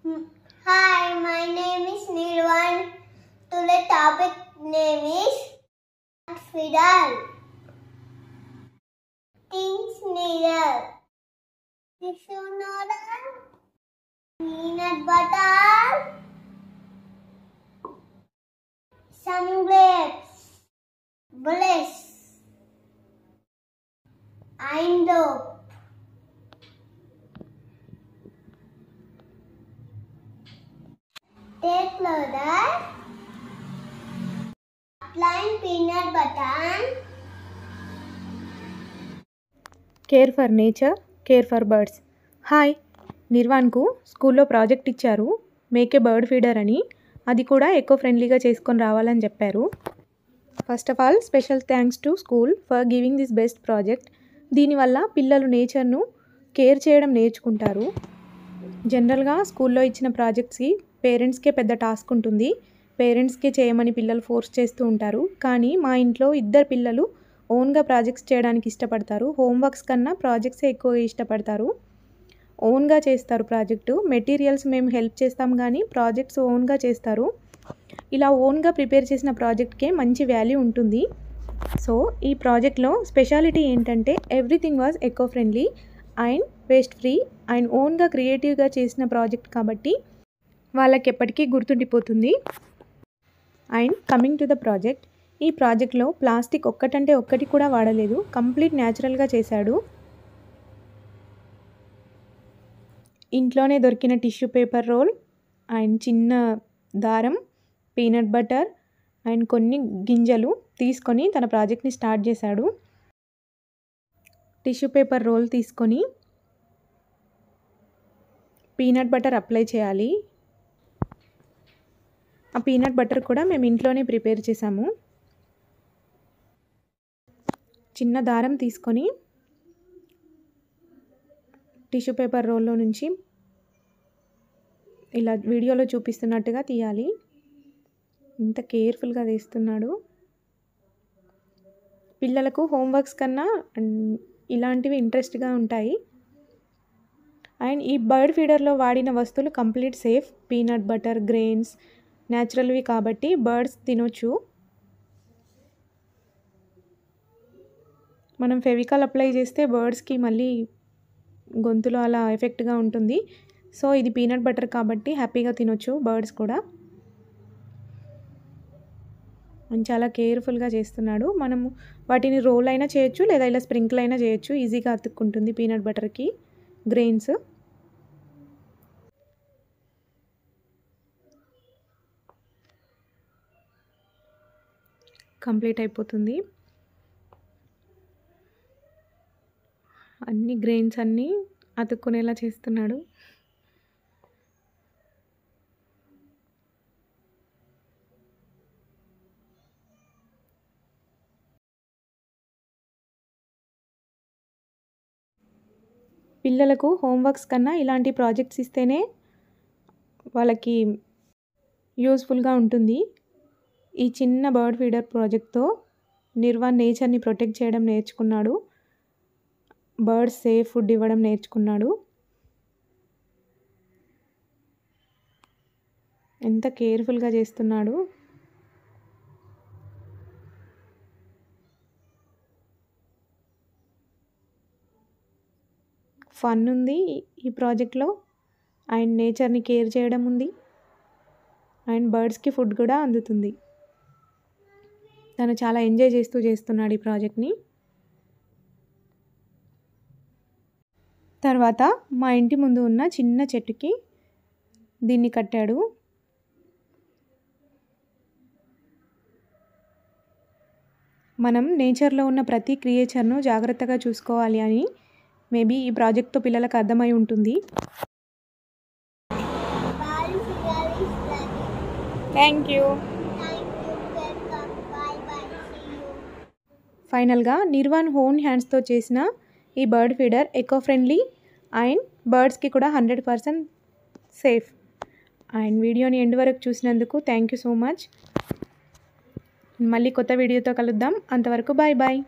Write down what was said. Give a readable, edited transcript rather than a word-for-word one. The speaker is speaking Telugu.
Hi, my name is Nirvan. Today's topic name is Fidal. Things needed. Tissue noodle, peanut butter, some grapes, bliss, Eindhoven. Take loader, plain peanut butter, care for nature, care for birds. Hi, నిర్వాన్కు స్కూల్లో ప్రాజెక్ట్ ఇచ్చారు మేక్ ఏ బర్డ్ ఫీడర్ అని. అది కూడా ఎకో ఫ్రెండ్లీగా చేసుకొని రావాలని చెప్పారు. First of all special thanks to school for giving this best project. దీనివల్ల పిల్లలు నేచర్ను కేర్ చేయడం నేర్చుకుంటారు. జనరల్గా స్కూల్లో ఇచ్చిన ప్రాజెక్ట్స్కి పేరెంట్స్కే పెద్ద టాస్క్ ఉంటుంది. పేరెంట్స్కే చేయమని పిల్లలు ఫోర్స్ చేస్తూ ఉంటారు. కానీ మా ఇంట్లో ఇద్దరు పిల్లలు ఓన్గా ప్రాజెక్ట్స్ చేయడానికి ఇష్టపడతారు. హోంవర్క్స్ కన్నా ప్రాజెక్ట్సే ఎక్కువగా ఇష్టపడతారు. ఓన్గా చేస్తారు ప్రాజెక్టు. మెటీరియల్స్ మేము హెల్ప్ చేస్తాం కానీ ప్రాజెక్ట్స్ ఓన్గా చేస్తారు. ఇలా ఓన్గా ప్రిపేర్ చేసిన ప్రాజెక్ట్కే మంచి వాల్యూ ఉంటుంది. సో ఈ ప్రాజెక్ట్లో స్పెషాలిటీ ఏంటంటే everything was echo friendly and waste free and ఓన్గా క్రియేటివ్గా చేసిన ప్రాజెక్ట్ కాబట్టి వాళ్ళకి ఎప్పటికీ గుర్తుండిపోతుంది. And coming to the project, ఈ ప్రాజెక్ట్లో ప్లాస్టిక్ ఒక్కటంటే ఒక్కటి కూడా వాడలేదు. కంప్లీట్ న్యాచురల్గా చేశాడు. ఇంట్లోనే దొరికిన టిష్యూ పేపర్ రోల్ అండ్ చిన్న దారం, పీనట్ బటర్ అండ్ కొన్ని గింజలు తీసుకొని తన ప్రాజెక్ట్ని స్టార్ట్ చేశాడు. టిష్యూ పేపర్ రోల్ తీసుకొని పీనట్ బటర్ అప్లై చేయాలి. ఆ పీనట్ బటర్ కూడా మేము ఇంట్లోనే ప్రిపేర్ చేసాము. చిన్న దారం తీసుకొని టిష్యూ పేపర్ రోల్లో నుంచి ఇలా వీడియోలో చూపిస్తున్నట్టుగా తీయాలి. ఇంత కేర్ఫుల్గా తీస్తున్నాడు. పిల్లలకు హోంవర్క్స్ కన్నా ఇలాంటివి ఇంట్రెస్ట్గా ఉంటాయి. అండ్ ఈ బర్డ్ ఫీడర్లో వాడిన వస్తువులు complete safe. Peanut butter, grains న్యాచురల్వి కాబట్టి బర్డ్స్ తినొచ్చు. మనం ఫెవికాల్ అప్లై చేస్తే బర్డ్స్కి మళ్ళీ గొంతులో అలా ఎఫెక్ట్గా ఉంటుంది. సో ఇది పీనట్ బటర్ కాబట్టి హ్యాపీగా తినొచ్చు బర్డ్స్ కూడా. అని చాలా కేర్ఫుల్గా చేస్తున్నాడు. మనము వాటిని రోల్ అయినా చేయొచ్చు లేదా ఇలా స్ప్రింకిల్ అయినా చేయొచ్చు. ఈజీగా అతుక్కుంటుంది పీనట్ బటర్కి గ్రెయిన్స్. కంప్లీట్ అయిపోతుంది. అన్ని గ్రెయిన్స్ అన్నీ అతుక్కునేలా చేస్తున్నాడు. పిల్లలకు హోంవర్క్స్ కన్నా ఇలాంటి ప్రాజెక్ట్స్ ఇస్తేనే వాళ్ళకి యూస్ఫుల్గా ఉంటుంది. ఈ చిన్న బర్డ్ ఫీడర్ ప్రాజెక్ట్తో నిర్వాన్ నేచర్ని ప్రొటెక్ట్ చేయడం నేర్చుకున్నాడు. బర్డ్స్ సేఫ్ ఫుడ్ ఇవ్వడం నేర్చుకున్నాడు. ఎంత కేర్ఫుల్గా చేస్తున్నాడు. ఫన్ ఉంది ఈ ప్రాజెక్ట్లో. అండ్ నేచర్ని కేర్ చేయడం ఉంది. అండ్ బర్డ్స్కి ఫుడ్ కూడా అందుతుంది. తను చాలా ఎంజాయ్ చేస్తూ చేస్తున్నాడు ఈ ప్రాజెక్ట్ని. తర్వాత మా ఇంటి ముందు ఉన్న చిన్న చెట్టుకి దీన్ని కట్టాడు. మనం నేచర్లో ఉన్న ప్రతి క్రియేచర్ను జాగ్రత్తగా చూసుకోవాలి అని మేబీ ఈ ప్రాజెక్ట్తో పిల్లలకు అర్థమై ఉంటుంది. Thank you. ఫైనల్గా నిర్వాన్ ఓన్ హ్యాండ్స్తో చేసిన ఈ bird feeder eco friendly and బర్డ్స్కి కూడా 100% సేఫ్. అండ్ వీడియోని ఎండ్ వరకు చూసినందుకు థ్యాంక్ యూ సో మచ్. మళ్ళీ కొత్త వీడియోతో కలుద్దాం. అంతవరకు బాయ్ బాయ్.